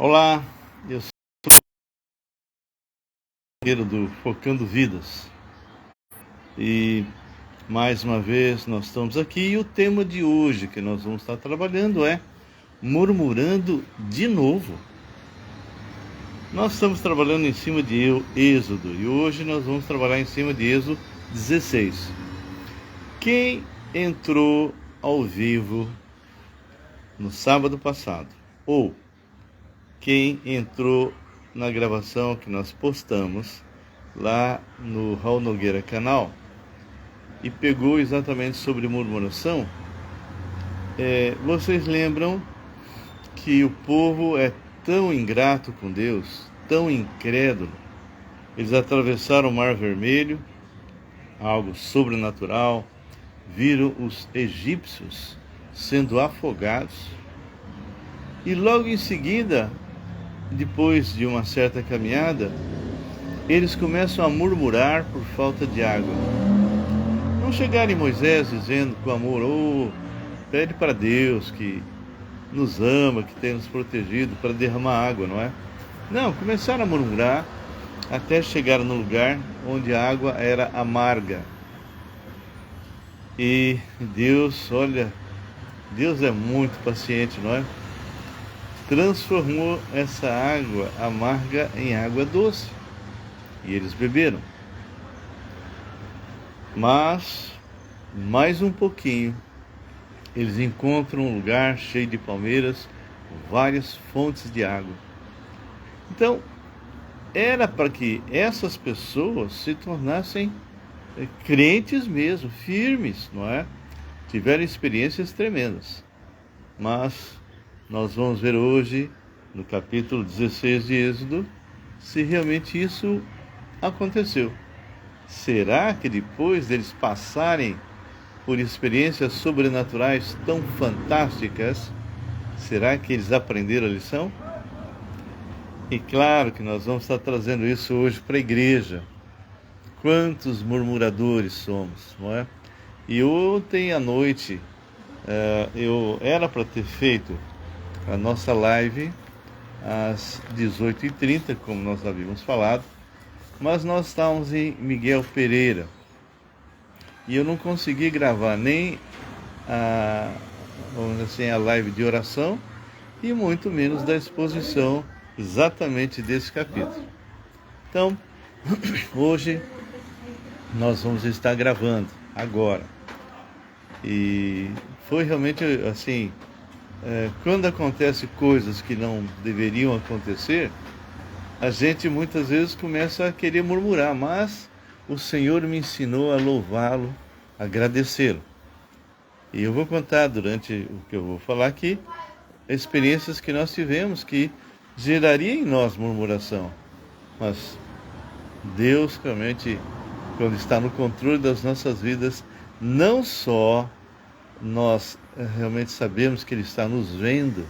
Olá, eu sou o guerreiro do Focando Vidas e mais uma vez nós estamos aqui e o tema de hoje que nós vamos estar trabalhando é murmurando de novo. Nós estamos trabalhando em cima de Êxodo e hoje nós vamos trabalhar em cima de Êxodo 16. Quem entrou ao vivo no sábado passado ou quem entrou na gravação que nós postamos lá no Raul Nogueira canal e pegou exatamente sobre murmuração, vocês lembram que o povo é tão ingrato com Deus, tão incrédulo. Eles atravessaram o Mar Vermelho, algo sobrenatural, viram os egípcios sendo afogados e logo em seguida, depois de uma certa caminhada, eles começam a murmurar por falta de água. Não chegaram em Moisés dizendo com amor, pede para Deus que nos ama, que tem nos protegido para derramar água, não é? Não, começaram a murmurar até chegar no lugar onde a água era amarga. E Deus, Deus é muito paciente, não é? Transformou essa água amarga em água doce. E eles beberam. Mas, mais um pouquinho, eles encontram um lugar cheio de palmeiras, várias fontes de água. Então, era para que essas pessoas se tornassem crentes mesmo, firmes, não é? Tiveram experiências tremendas. Mas nós vamos ver hoje, no capítulo 16 de Êxodo, se realmente isso aconteceu. Será que depois deles passarem por experiências sobrenaturais tão fantásticas, será que eles aprenderam a lição? E claro que nós vamos estar trazendo isso hoje para a igreja. Quantos murmuradores somos, não é? E ontem à noite, eu era para ter feito a nossa live às 18h30, como nós havíamos falado, mas nós estávamos em Miguel Pereira e eu não consegui gravar nem vamos dizer assim, a live de oração e muito menos da exposição exatamente desse capítulo. Então, hoje nós vamos estar gravando agora e foi realmente assim, quando acontecem coisas que não deveriam acontecer, a gente muitas vezes começa a querer murmurar, mas o Senhor me ensinou a louvá-lo, agradecê-lo. E eu vou contar durante o que eu vou falar aqui, experiências que nós tivemos que geraria em nós murmuração. Mas Deus realmente, quando está no controle das nossas vidas, não só nós realmente sabemos que Ele está nos vendo,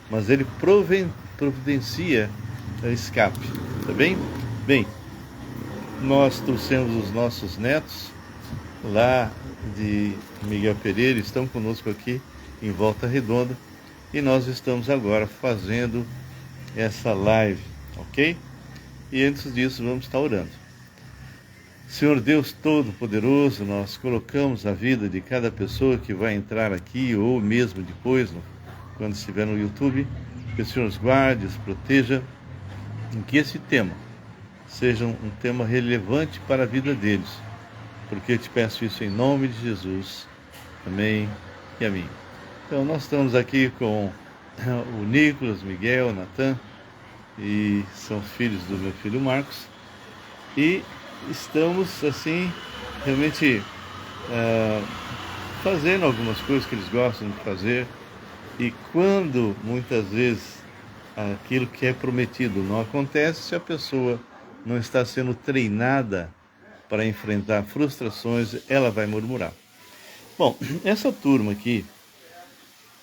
mas Ele providencia escape, tá bem? Bem, nós trouxemos os nossos netos lá de Miguel Pereira, estão conosco aqui em Volta Redonda e nós estamos agora fazendo essa live, ok? E antes disso vamos estar orando. Senhor Deus Todo-Poderoso, nós colocamos a vida de cada pessoa que vai entrar aqui ou mesmo depois, quando estiver no YouTube, que o Senhor os guarde, os proteja, em que esse tema seja um tema relevante para a vida deles, porque eu te peço isso em nome de Jesus. Amém e amém. Então nós estamos aqui com o Nicolas, Miguel, Natan, e são filhos do meu filho Marcos, e estamos assim realmente fazendo algumas coisas que eles gostam de fazer, e quando muitas vezes aquilo que é prometido não acontece, se a pessoa não está sendo treinada para enfrentar frustrações, ela vai murmurar. Bom, essa turma aqui,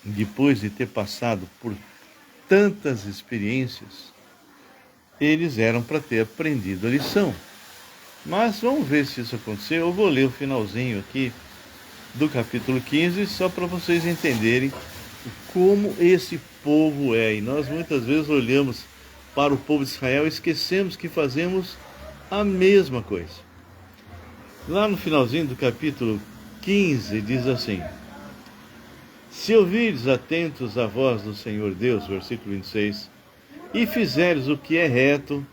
depois de ter passado por tantas experiências, eles eram para ter aprendido a lição. Mas vamos ver se isso aconteceu. Eu vou ler o finalzinho aqui do capítulo 15, só para vocês entenderem como esse povo é. E nós muitas vezes olhamos para o povo de Israel e esquecemos que fazemos a mesma coisa. Lá no finalzinho do capítulo 15 diz assim: se ouvires atentos a voz do Senhor Deus, versículo 26, e fizeres o que é reto,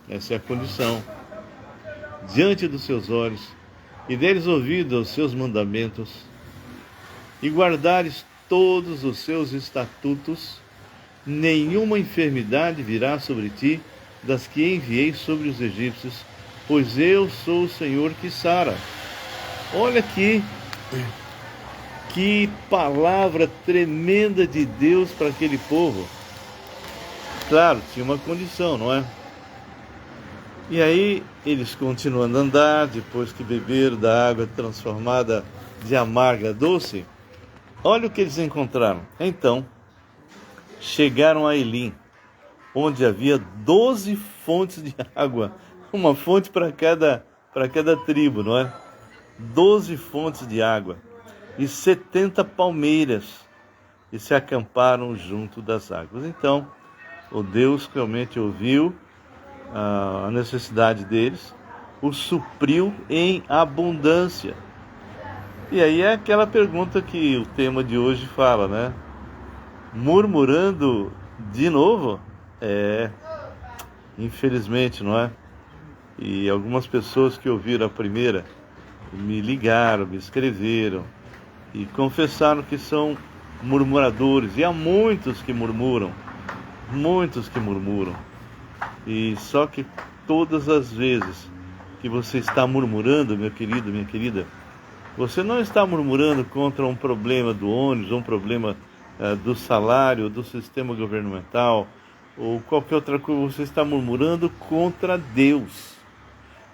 essa é a condição, diante dos seus olhos, e deres ouvido aos seus mandamentos, e guardares todos os seus estatutos, nenhuma enfermidade virá sobre ti das que enviei sobre os egípcios, pois eu sou o Senhor que sara. Olha aqui, que palavra tremenda de Deus para aquele povo. Claro, tinha uma condição, não é? E aí eles continuando a andar, depois que beberam da água transformada de amarga a doce, olha o que eles encontraram. Então, chegaram a Elim, onde havia 12 fontes de água, uma fonte para cada tribo, não é? 12 fontes de água e 70 palmeiras, e se acamparam junto das águas. Então, o Deus realmente ouviu a necessidade deles, o supriu em abundância. E aí é aquela pergunta que o tema de hoje fala, né? Murmurando de novo? Infelizmente, não é? E algumas pessoas que ouviram a primeira me ligaram, me escreveram e confessaram que são murmuradores. E há muitos que murmuram. E só que todas as vezes que você está murmurando, meu querido, minha querida, você não está murmurando contra um problema do ônibus, um problema do salário, do sistema governamental, ou qualquer outra coisa. Você está murmurando contra Deus,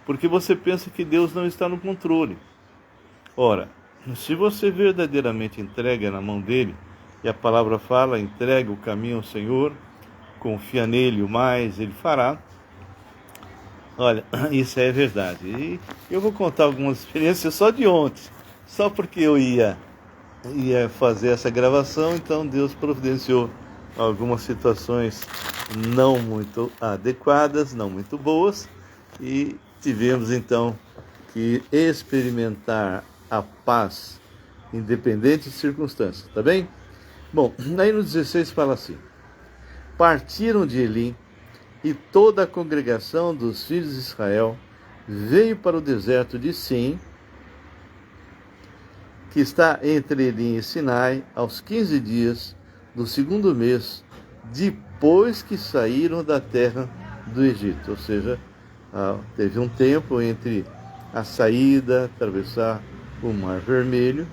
porque você pensa que Deus não está no controle. Ora, se você verdadeiramente entrega na mão dele, e a palavra fala, entrega o caminho ao Senhor, confia nele, o mais ele fará. Olha, isso é verdade. E eu vou contar algumas experiências só de ontem, só porque eu ia fazer essa gravação, então Deus providenciou algumas situações não muito adequadas, não muito boas, e tivemos então que experimentar a paz, independente de circunstâncias, tá bem? Bom, aí no 16 fala assim: partiram de Elim, e toda a congregação dos filhos de Israel veio para o deserto de Sim, que está entre Elim e Sinai, aos 15 dias do segundo mês, depois que saíram da terra do Egito. Ou seja, teve um tempo entre a saída, atravessar o Mar Vermelho.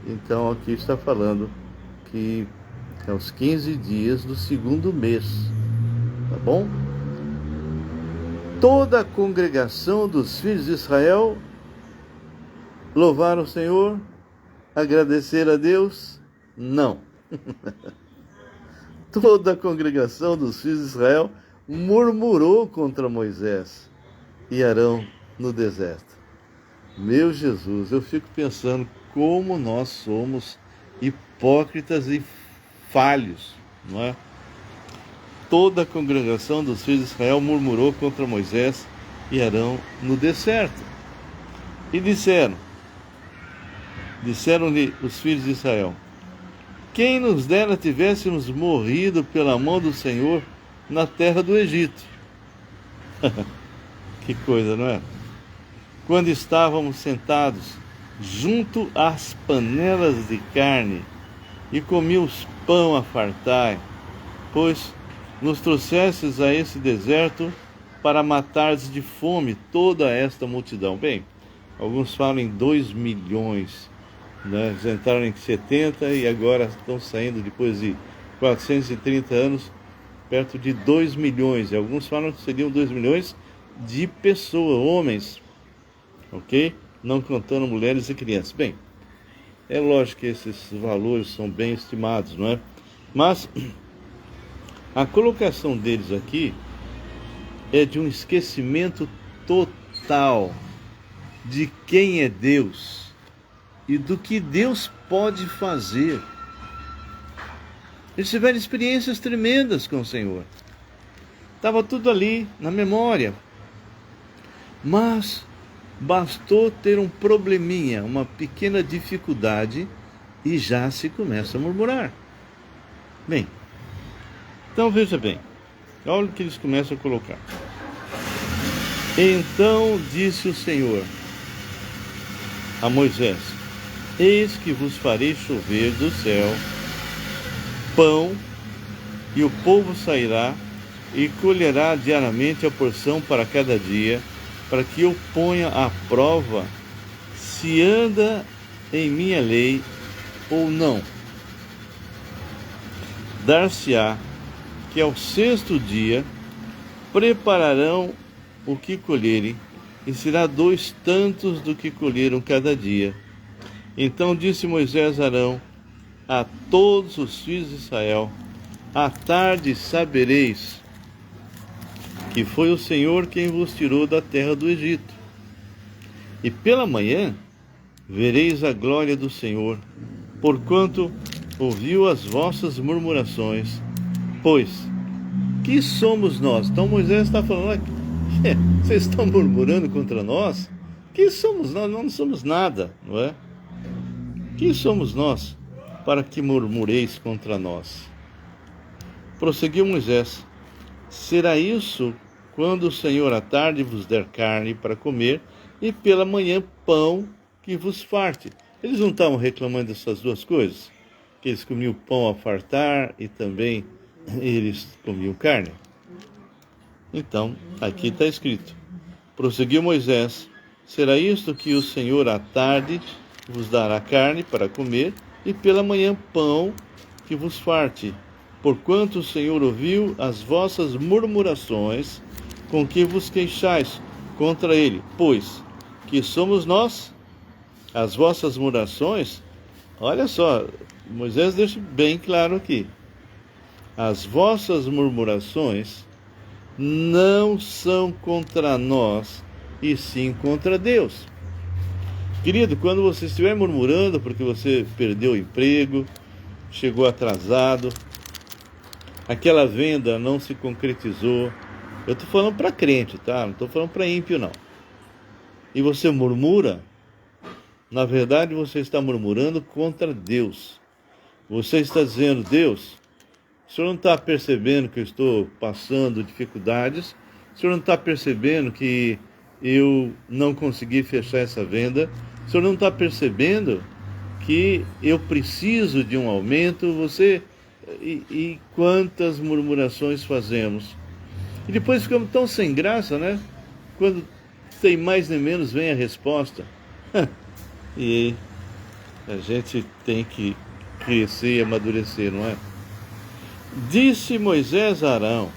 Então aqui está falando que é aos 15 dias do segundo mês. Tá bom? Toda a congregação dos filhos de Israel louvaram o Senhor, agradecer a Deus? Não. Toda a congregação dos filhos de Israel murmurou contra Moisés e Arão no deserto. Meu Jesus, eu fico pensando como nós somos hipócritas e falhos, não é? Toda a congregação dos filhos de Israel murmurou contra Moisés e Arão no deserto. E disseram-lhe os filhos de Israel: quem nos dera tivéssemos morrido pela mão do Senhor na terra do Egito. Que coisa, não é? Quando estávamos sentados junto às panelas de carne e comíamos pão a fartar, pois nos trouxesses a esse deserto para matares de fome toda esta multidão. Bem, alguns falam em 2 milhões, né? Eles entraram em 70 e agora estão saindo depois de 430 anos, perto de 2 milhões. E alguns falam que seriam 2 milhões de pessoas, homens, ok? Não contando mulheres e crianças. Bem, é lógico que esses valores são bem estimados, não é? Mas a colocação deles aqui é de um esquecimento total de quem é Deus e do que Deus pode fazer. Eles tiveram experiências tremendas com o Senhor. Estava tudo ali na memória. Mas bastou ter um probleminha, uma pequena dificuldade, e já se começa a murmurar. Bem, então veja bem, olha o que eles começam a colocar. Então disse o Senhor a Moisés: eis que vos farei chover do céu pão, e o povo sairá e colherá diariamente a porção para cada dia, para que eu ponha à prova se anda em minha lei ou não. Dar-se-á que ao sexto dia prepararão o que colherem, e será 2 tantos do que colheram cada dia. Então disse Moisés a Arão, a todos os filhos de Israel: à tarde sabereis que foi o Senhor quem vos tirou da terra do Egito. E pela manhã vereis a glória do Senhor, porquanto ouviu as vossas murmurações. Pois, que somos nós? Então Moisés está falando aqui, vocês estão murmurando contra nós? Que somos nós? Nós não somos nada, não é? Quem somos nós para que murmureis contra nós? Prosseguiu Moisés: será isso quando o Senhor à tarde vos der carne para comer, e pela manhã pão que vos farte. Eles não estavam reclamando dessas duas coisas? Que eles comiam pão a fartar e também eles comiam carne? Então, aqui está escrito: prosseguiu Moisés: será isto que o Senhor à tarde vos dará carne para comer, e pela manhã pão que vos farte, porquanto o Senhor ouviu as vossas murmurações com que vos queixais contra ele. Pois, que somos nós? As vossas murmurações, olha só, Moisés deixa bem claro aqui: as vossas murmurações não são contra nós, e sim contra Deus. Querido, quando você estiver murmurando porque você perdeu o emprego, chegou atrasado, aquela venda não se concretizou, eu estou falando para crente, tá? Não estou falando para ímpio, não. E você murmura, na verdade você está murmurando contra Deus. Você está dizendo: Deus, o Senhor não está percebendo que eu estou passando dificuldades? O Senhor não está percebendo que eu não consegui fechar essa venda? O Senhor não está percebendo que eu preciso de um aumento? E quantas murmurações fazemos? E depois ficamos tão sem graça, né? Quando sem mais nem menos vem a resposta. E a gente tem que crescer e amadurecer, não é? Disse Moisés a Arão: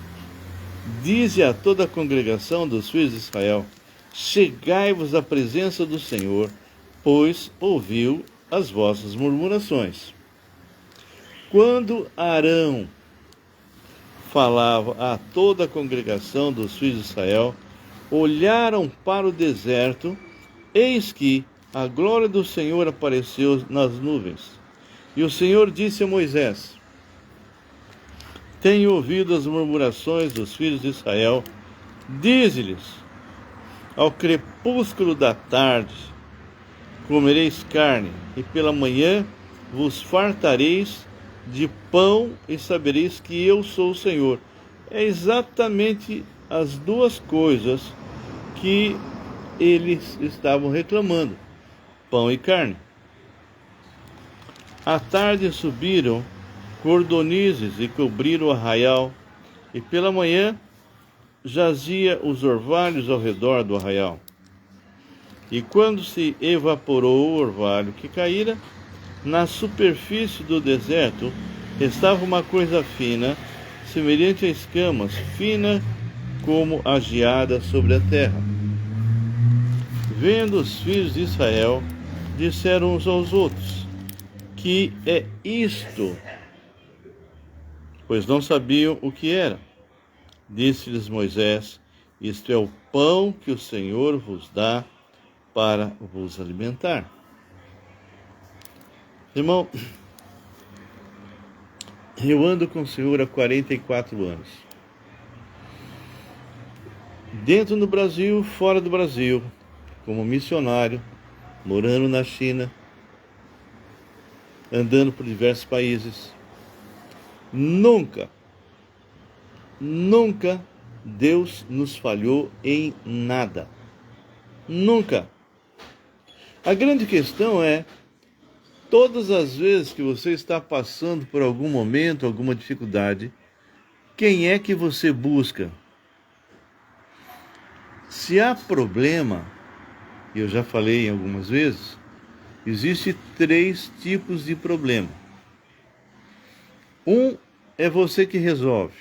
dize a toda a congregação dos filhos de Israel: chegai-vos à presença do Senhor, pois ouviu as vossas murmurações. Quando Arão falava a toda a congregação dos filhos de Israel, olharam para o deserto, eis que a glória do Senhor apareceu nas nuvens. E o Senhor disse a Moisés: tenho ouvido as murmurações dos filhos de Israel. Dize-lhes: ao crepúsculo da tarde comereis carne, e pela manhã vos fartareis de pão, e sabereis que eu sou o Senhor. É exatamente as duas coisas que eles estavam reclamando: pão e carne. À tarde subiram cordonizes e cobriram o arraial, e pela manhã jazia os orvalhos ao redor do arraial. E quando se evaporou o orvalho que caíra, na superfície do deserto estava uma coisa fina, semelhante a escamas, fina como a geada sobre a terra. Vendo os filhos de Israel, disseram uns aos outros: que é isto? Pois não sabiam o que era. Disse-lhes Moisés: isto é o pão que o Senhor vos dá para vos alimentar. Irmão, Eu ando com o Senhor há 44 anos. Dentro do Brasil, fora do Brasil, como missionário, morando na China, andando por diversos países. Nunca Deus nos falhou em nada. Nunca. A grande questão é, todas as vezes que você está passando por algum momento, alguma dificuldade, quem é que você busca? Se há problema, eu já falei algumas vezes, existem 3 tipos de problema. Um é você que resolve,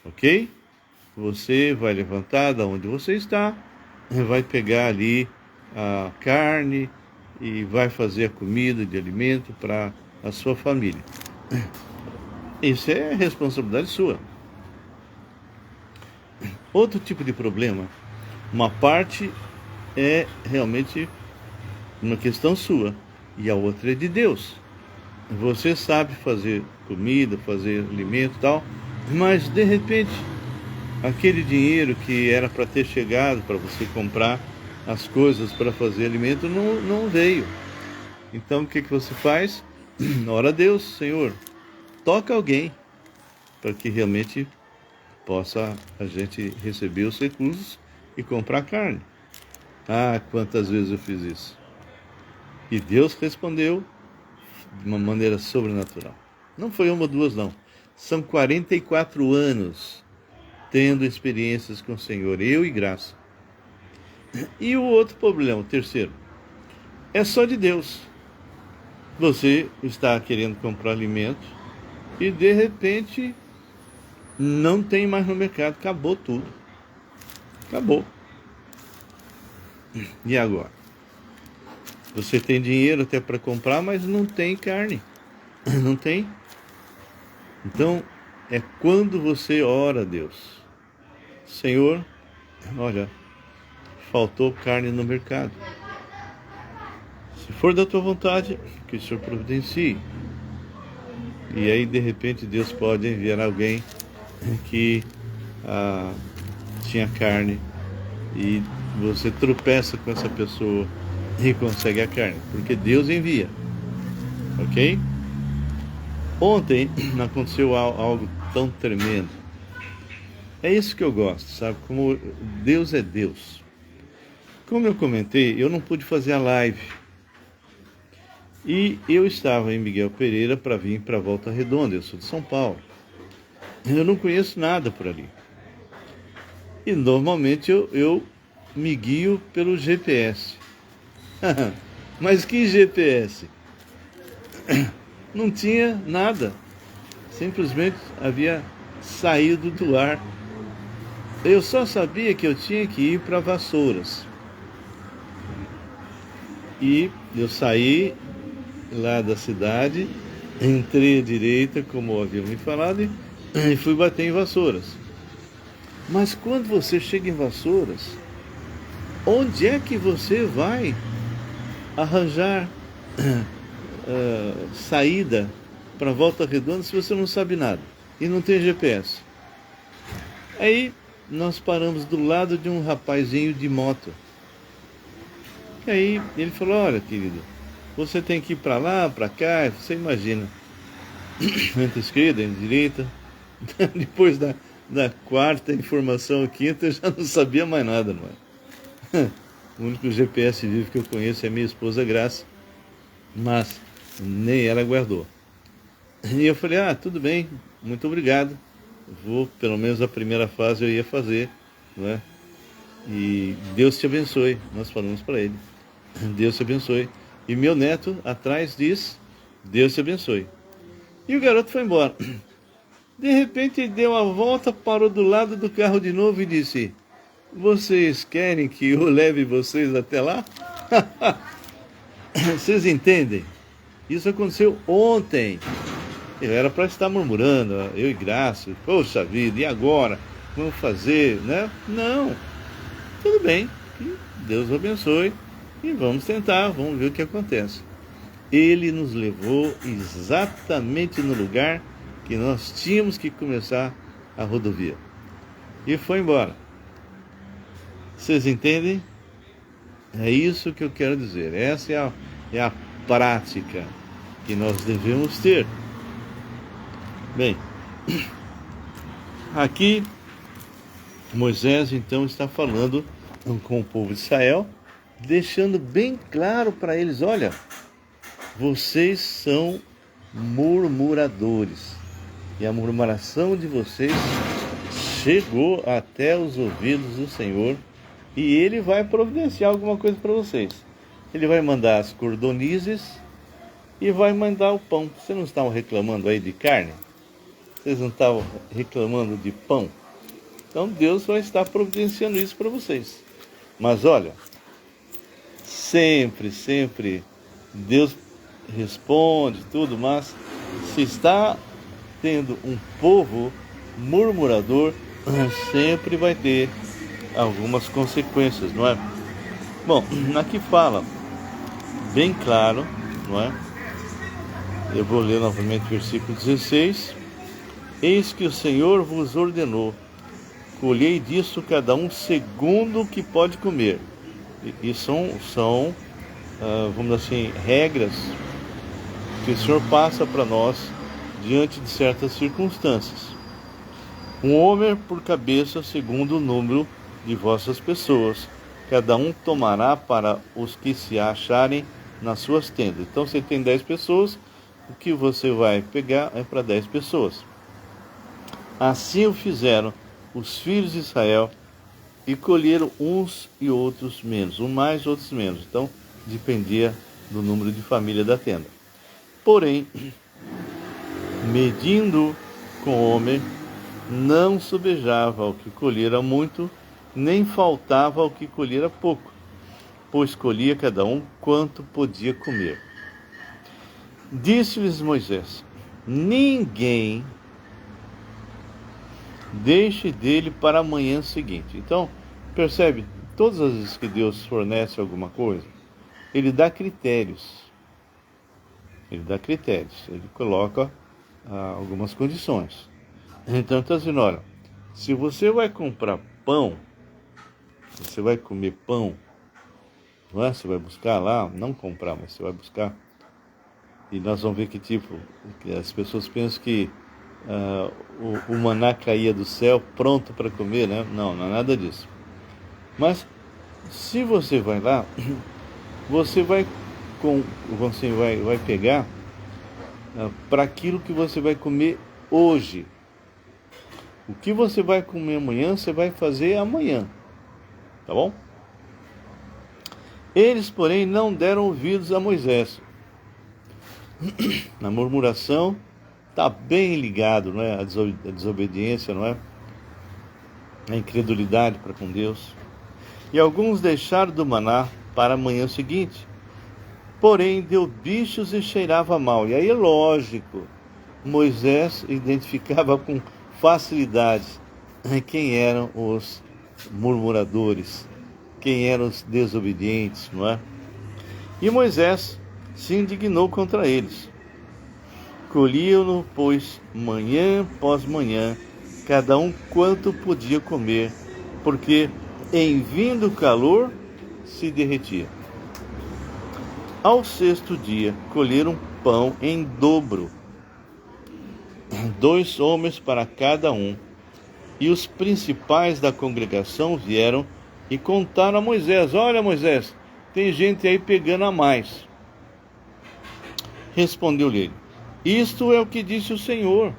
ok? Você vai levantar da onde você está, vai pegar ali a carne e vai fazer a comida de alimento para a sua família. Isso é responsabilidade sua. Outro tipo de problema, uma parte é realmente uma questão sua e a outra é de Deus. Você sabe fazer comida, fazer alimento e tal, mas de repente aquele dinheiro que era para ter chegado para você comprar as coisas para fazer alimento não veio. Então o que você faz? Ora a Deus, Senhor, toca alguém para que realmente possa a gente receber os recursos e comprar carne. Ah, quantas vezes eu fiz isso. E Deus respondeu de uma maneira sobrenatural. Não foi uma ou duas, não. São 44 anos tendo experiências com o Senhor, eu e graça. E o outro problema, o terceiro, é só de Deus. Você está querendo comprar alimento e de repente não tem mais no mercado, acabou tudo. Acabou. E agora? Você tem dinheiro até para comprar, mas não tem carne. Não tem. Então, é quando você ora a Deus. Senhor, olha, faltou carne no mercado. Se for da tua vontade, que o Senhor providencie. E aí, de repente, Deus pode enviar alguém que tinha carne e você tropeça com essa pessoa e consegue a carne, porque Deus envia, ok? Ontem aconteceu algo tão tremendo. É isso que eu gosto, sabe? Como Deus é Deus. Como eu comentei, eu não pude fazer a live. E eu estava em Miguel Pereira para vir para Volta Redonda, eu sou de São Paulo. Eu não conheço nada por ali. E normalmente eu me guio pelo GPS. Mas que GPS? Não tinha nada. Simplesmente havia saído do ar. Eu só sabia que eu tinha que ir para Vassouras. E eu saí lá da cidade, entrei à direita, como haviam me falado, e fui bater em Vassouras. Mas quando você chega em Vassouras, onde é que você vai arranjar saída para Volta Redonda se você não sabe nada e não tem GPS? Aí nós paramos do lado de um rapazinho de moto. E aí ele falou: olha, querido, você tem que ir para lá, para cá, você imagina, entre a esquerda, entre a direita. Depois da quarta informação, quinta, eu já não sabia mais nada, não é? O único GPS vivo que eu conheço é minha esposa Graça, mas nem ela guardou. E eu falei: tudo bem, muito obrigado. Vou, pelo menos a primeira fase eu ia fazer, não é? E Deus te abençoe. Nós falamos para ele: Deus te abençoe. E meu neto atrás diz: Deus te abençoe. E o garoto foi embora. De repente ele deu a volta, parou do lado do carro de novo e disse: vocês querem que eu leve vocês até lá? Vocês entendem? Isso aconteceu ontem. Eu era para estar murmurando, eu e Graça, poxa vida, e agora? Vamos fazer, né? Não. Tudo bem, que Deus abençoe e vamos tentar, vamos ver o que acontece. Ele nos levou exatamente no lugar que nós tínhamos que começar a rodovia. E foi embora. Vocês entendem? É isso que eu quero dizer. Essa é a prática que nós devemos ter. Bem, aqui Moisés então está falando com o povo de Israel, deixando bem claro para eles: olha, vocês são murmuradores, e a murmuração de vocês chegou até os ouvidos do Senhor, e Ele vai providenciar alguma coisa para vocês. Ele vai mandar as cordonizes e vai mandar o pão. Vocês não estavam reclamando aí de carne? Vocês não estavam reclamando de pão? Então Deus vai estar providenciando isso para vocês. Mas olha, sempre Deus responde tudo, mas se está tendo um povo murmurador, sempre vai ter algumas consequências, não é? Bom, aqui fala bem claro, não é? Eu vou ler novamente o versículo 16. Eis que o Senhor vos ordenou: colhei disso cada um segundo o que pode comer. E são vamos dizer assim, regras que o Senhor passa para nós diante de certas circunstâncias. Um homem por cabeça, segundo o número de vossas pessoas. Cada um tomará para os que se acharem nas suas tendas. Então, você tem 10 pessoas, o que você vai pegar é para 10 pessoas. Assim o fizeram os filhos de Israel, e colheram uns e outros menos, uns mais, outros menos. Então, dependia do número de família da tenda. Porém, medindo com o homem, não sobejava ao que colhera muito, nem faltava ao que colhera pouco, pois colhia cada um quanto podia comer. Disse-lhes Moisés: ninguém deixe dele para a manhã seguinte. Então, percebe, todas as vezes que Deus fornece alguma coisa, Ele dá critérios. Ele coloca algumas condições. Então, está dizendo: olha, se você vai comprar pão, você vai comer pão, não é? Você vai buscar lá, não comprar, mas você vai buscar. E nós vamos ver que as pessoas pensam que o maná caía do céu pronto para comer, né? Não é nada disso. Mas se você vai lá, você vai pegar para aquilo que você vai comer hoje. O que você vai comer amanhã, você vai fazer amanhã. Tá bom? Eles, porém, não deram ouvidos a Moisés. Na murmuração está bem ligado, não é? A desobediência, não é? A incredulidade para com Deus. E alguns deixaram do maná para a manhã seguinte. Porém, deu bichos e cheirava mal. E aí é lógico, Moisés identificava com facilidade quem eram os murmuradores, quem eram os desobedientes, não é? E Moisés se indignou contra eles. Colhiam-no, pois, manhã após manhã, cada um quanto podia comer, porque em vindo o calor se derretia. Ao sexto dia, colheram pão em dobro, 2 homens para cada um. E os principais da congregação vieram e contaram a Moisés: olha, Moisés, tem gente aí pegando a mais. Respondeu-lhe: isto é o que disse o Senhor: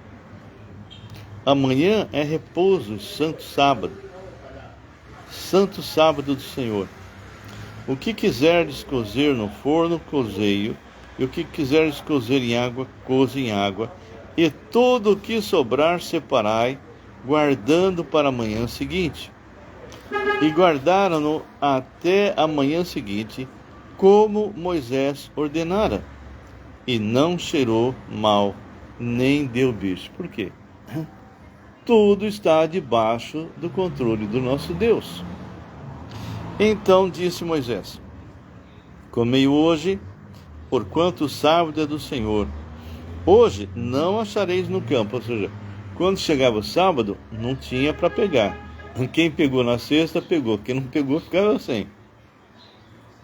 amanhã é repouso, santo sábado do Senhor. O que quiserdes cozer no forno, cozei-o, e o que quiserdes cozer em água, coze em água, e todo o que sobrar separai, guardando para a manhã seguinte. E guardaram-no até a manhã seguinte, como Moisés ordenara, e não cheirou mal, nem deu bicho. Por quê? Tudo está debaixo do controle do nosso Deus. Então disse Moisés: comei hoje, porquanto o sábado é do Senhor. Hoje não achareis no campo. Ou seja, quando chegava o sábado, não tinha para pegar. Quem pegou na sexta, pegou. Quem não pegou, ficava sem.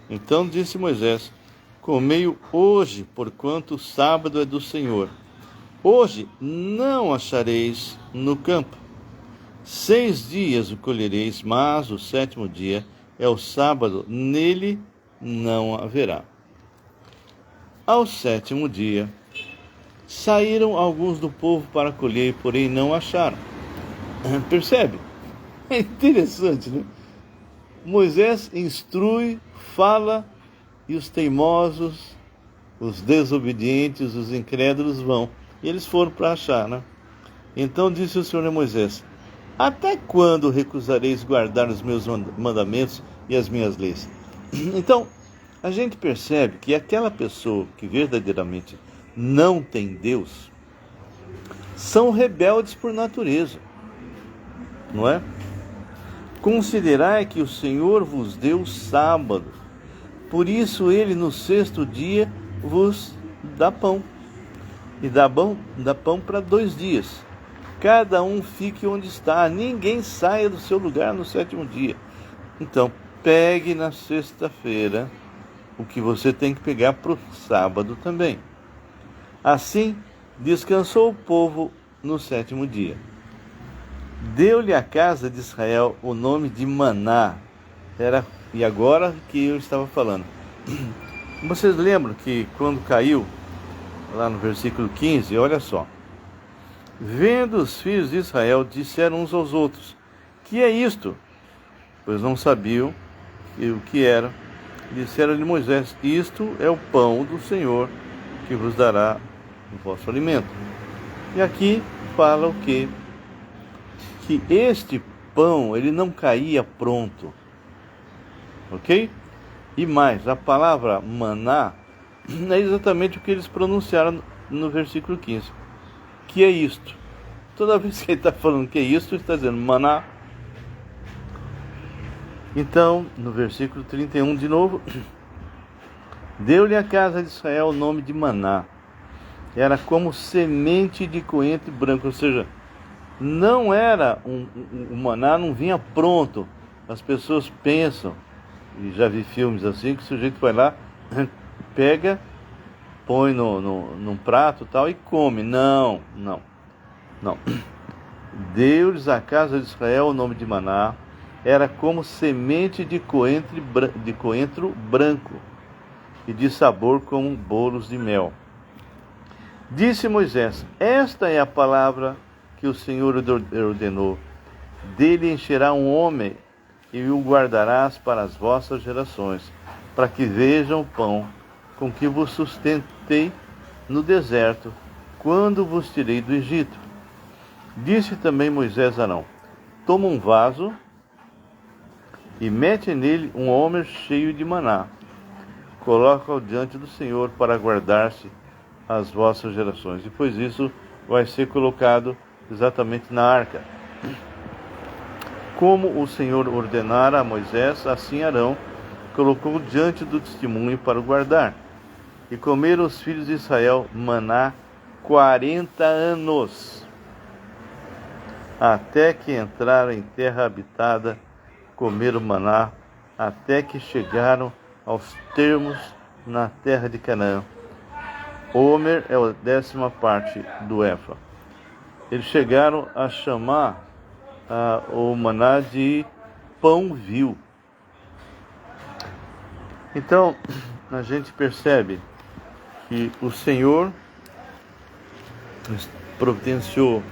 Então disse Moisés: comei-o hoje, porquanto o sábado é do Senhor. Hoje não achareis no campo. 6 dias o colhereis, mas o 7º dia é o sábado, nele não haverá. Ao 7º dia, saíram alguns do povo para colher, porém não acharam. Percebe? É interessante, né? Moisés instrui, fala, e os teimosos, os desobedientes, os incrédulos vão. E eles foram para achar, né? Então disse o Senhor a Moisés: até quando recusareis guardar os meus mandamentos e as minhas leis? Então, a gente percebe que aquela pessoa que verdadeiramente não tem Deus são rebeldes por natureza, não é? Considerai que o Senhor vos deu sábado, por isso ele no 6º dia vos dá pão, e dá pão para 2 dias. Cada um fique onde está, ninguém saia do seu lugar no 7º dia. Então, pegue na sexta-feira o que você tem que pegar para o sábado também. Assim, descansou o povo no 7º dia. Deu-lhe a casa de Israel o nome de Maná. E agora que eu estava falando. Vocês lembram que quando caiu, lá no versículo 15, olha só. Vendo os filhos de Israel, disseram uns aos outros: que é isto? Pois não sabiam o que era. Disseram-lhe Moisés: isto é o pão do Senhor, que vos dará o vosso alimento. E aqui fala o quê? Que este pão, ele não caía pronto. Ok? E mais, a palavra maná é exatamente o que eles pronunciaram no versículo 15. Que é isto? Toda vez que ele está falando que é isto, ele está dizendo maná. Então, no versículo 31 de novo, deu-lhe a casa de Israel o nome de maná. Era como semente de coentro branco, ou seja, não era o maná não vinha pronto. As pessoas pensam, e já vi filmes assim, que o sujeito vai lá, pega, põe num prato tal e come. Não. Deu-lhes a casa de Israel o nome de maná. Era como semente de coentro branco, e de sabor como bolos de mel. Disse Moisés: esta é a palavra que o Senhor ordenou. Dele encherá um homem, e o guardarás para as vossas gerações, para que vejam o pão com que vos sustentei no deserto, quando vos tirei do Egito. Disse também Moisés a Arão: toma um vaso e mete nele um homer cheio de maná. Coloca-o diante do Senhor para guardar-se as vossas gerações. Depois isso vai ser colocado exatamente na arca. Como o Senhor ordenara a Moisés, assim Arão colocou diante do testemunho para o guardar. E comeram os filhos de Israel maná 40 anos, até que entraram em terra habitada. Comeram maná até que chegaram aos termos na terra de Canaã. Homer é a 10ª parte do efa. Eles chegaram a chamar o maná de pão vil. Então, a gente percebe que o Senhor providenciou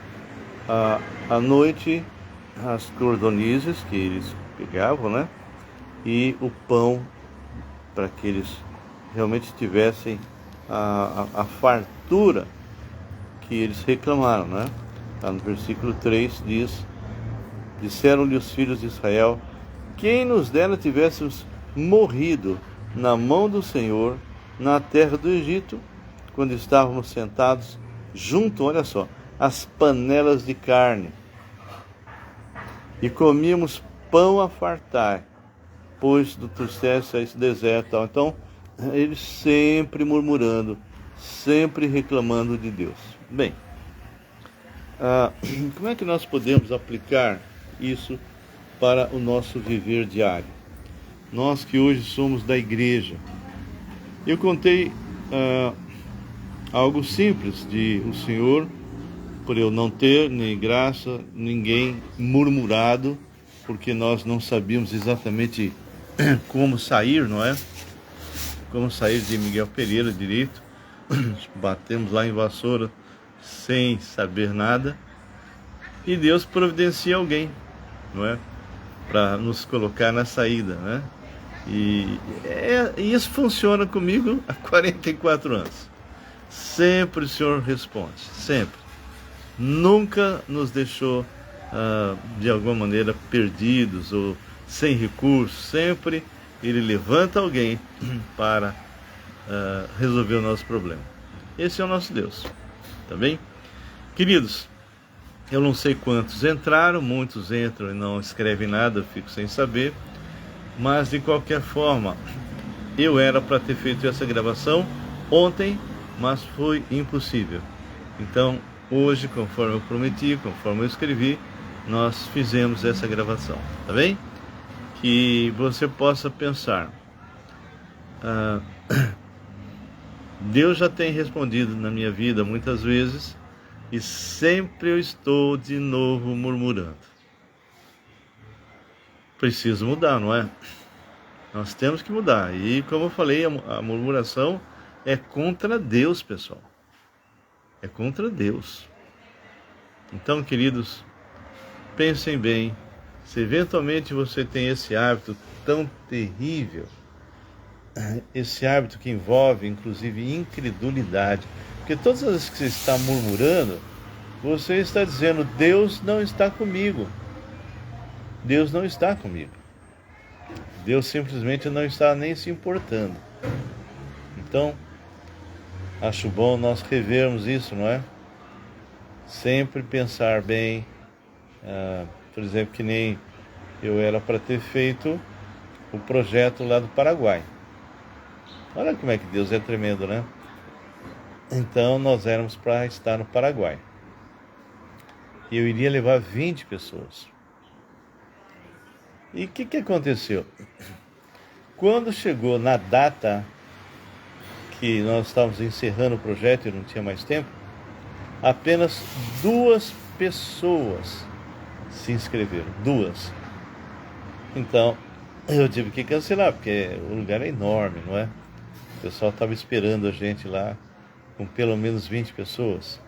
à noite as cordonizes que eles pegavam, né? E o pão, para que eles realmente tivessem a fartura que eles reclamaram, né? Lá no versículo 3 diz: disseram-lhe os filhos de Israel: quem nos dera tivéssemos morrido na mão do Senhor na terra do Egito, quando estávamos sentados junto, olha só, às panelas de carne, e comíamos pão a fartar, pois do trouxesse a esse deserto. Então, eles sempre murmurando, sempre reclamando de Deus. Bem, como é que nós podemos aplicar isso para o nosso viver diário? Nós que hoje somos da igreja. Eu contei algo simples de o Senhor, por eu não ter nem graça, ninguém murmurado, porque nós não sabíamos exatamente como sair, não é? Como sair de Miguel Pereira direito. Batemos lá em Vassoura sem saber nada. E Deus providencia alguém, não é? Para nos colocar na saída, né? E isso funciona comigo há 44 anos. Sempre o Senhor responde, sempre. Nunca nos deixou, de alguma maneira, perdidos ou sem recursos. Sempre Ele levanta alguém para resolver o nosso problema. Esse é o nosso Deus, tá bem? Queridos, eu não sei quantos entraram, muitos entram e não escrevem nada, eu fico sem saber. Mas, de qualquer forma, eu era para ter feito essa gravação ontem, mas foi impossível. Então, hoje, conforme eu prometi, conforme eu escrevi, nós fizemos essa gravação, tá bem? Que você possa pensar, Deus já tem respondido na minha vida muitas vezes e sempre eu estou de novo murmurando. Preciso mudar, não é? Nós temos que mudar. E como eu falei, a murmuração é contra Deus, pessoal. É contra Deus. Então, queridos, pensem bem. Se eventualmente você tem esse hábito tão terrível, esse hábito que envolve, inclusive, incredulidade, porque todas as vezes que você está murmurando, você está dizendo, Deus não está comigo. Deus não está comigo. Deus simplesmente não está nem se importando. Então, acho bom nós revermos isso, não é? Sempre pensar bem. Por exemplo, que nem eu era para ter feito o projeto lá do Paraguai. Olha como é que Deus é tremendo, né? Então, nós éramos para estar no Paraguai. E eu iria levar 20 pessoas. E o que aconteceu? Quando chegou na data que nós estávamos encerrando o projeto e não tinha mais tempo, apenas 2 pessoas se inscreveram. 2. Então, eu tive que cancelar, porque o lugar é enorme, não é? O pessoal estava esperando a gente lá com pelo menos 20 pessoas.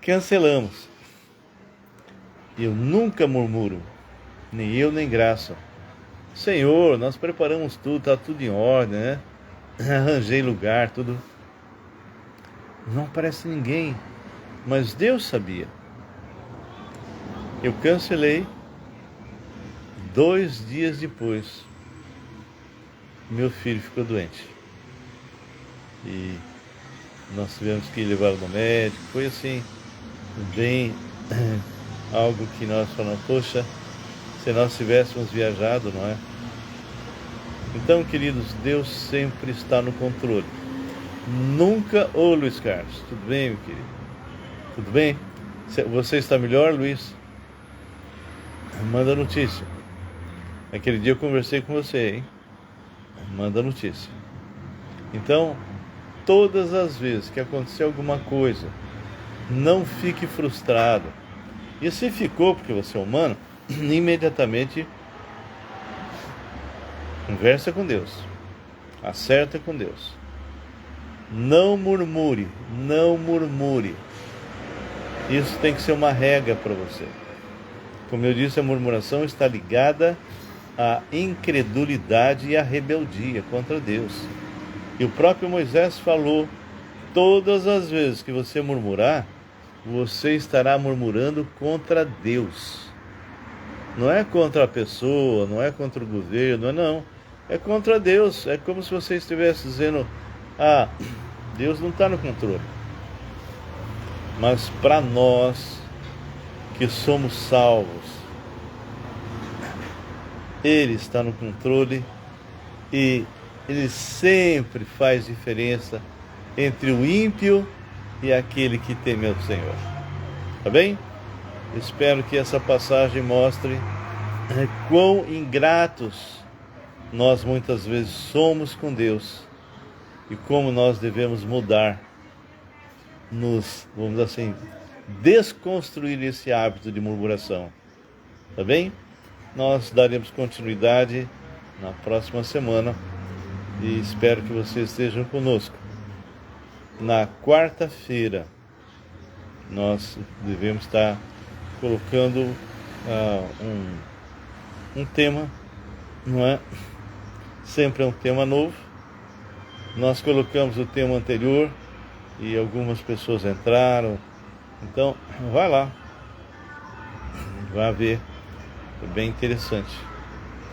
Cancelamos. Eu nunca murmuro. Nem eu, nem graça. Senhor, nós preparamos tudo, está tudo em ordem, né? Arranjei lugar, tudo. Não aparece ninguém. Mas Deus sabia. Eu cancelei. 2 dias depois, meu filho ficou doente. E nós tivemos que levar no médico. Foi assim, bem algo que nós falamos, poxa, se nós tivéssemos viajado, não é? Então, queridos, Deus sempre está no controle. Nunca, Luiz Carlos, tudo bem, meu querido? Tudo bem? Você está melhor, Luiz? Manda notícia. Aquele dia eu conversei com você, hein? Manda notícia. Então, todas as vezes que acontecer alguma coisa, não fique frustrado. E se ficou, porque você é humano, imediatamente conversa com Deus, acerta com Deus. Não murmure, não murmure. Isso tem que ser uma regra para você. Como eu disse, a murmuração está ligada à incredulidade e à rebeldia contra Deus. E o próprio Moisés falou, todas as vezes que você murmurar, você estará murmurando contra Deus. Não é contra a pessoa, não é contra o governo, não. É contra Deus. É como se você estivesse dizendo, Deus não está no controle. Mas para nós que somos salvos, Ele está no controle e Ele sempre faz diferença entre o ímpio e aquele que teme ao Senhor. Tá bem? Espero que essa passagem mostre quão ingratos nós muitas vezes somos com Deus e como nós devemos mudar, vamos assim, desconstruir esse hábito de murmuração. Tá bem? Nós daremos continuidade na próxima semana e espero que vocês estejam conosco. Na quarta-feira, nós devemos estar colocando um tema, não é? Sempre é um tema novo. Nós colocamos o tema anterior e algumas pessoas entraram. Então, vai lá. Vai ver. É bem interessante.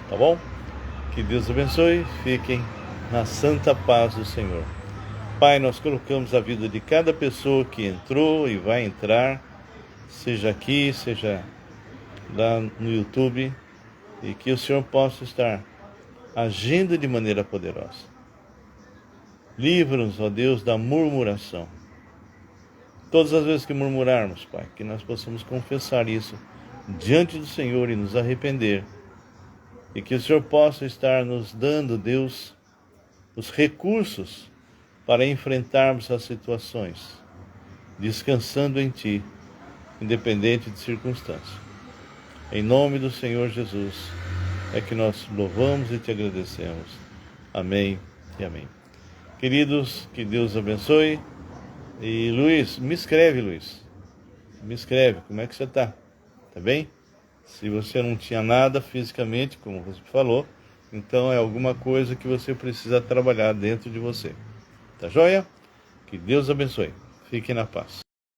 Tá bom? Que Deus abençoe. Fiquem na santa paz do Senhor. Pai, nós colocamos a vida de cada pessoa que entrou e vai entrar, seja aqui, seja lá no YouTube, e que o Senhor possa estar agindo de maneira poderosa. Livra-nos, ó Deus, da murmuração. Todas as vezes que murmurarmos, Pai, que nós possamos confessar isso diante do Senhor e nos arrepender. E que o Senhor possa estar nos dando, Deus, os recursos para enfrentarmos as situações, descansando em Ti, independente de circunstância. Em nome do Senhor Jesus, é que nós louvamos e Te agradecemos. Amém e amém. Queridos, que Deus abençoe. E Luiz, me escreve, Luiz. Me escreve, como é que você está? Tá bem? Se você não tinha nada fisicamente, como você falou, então é alguma coisa que você precisa trabalhar dentro de você. Tá joia? Que Deus abençoe. Fique na paz.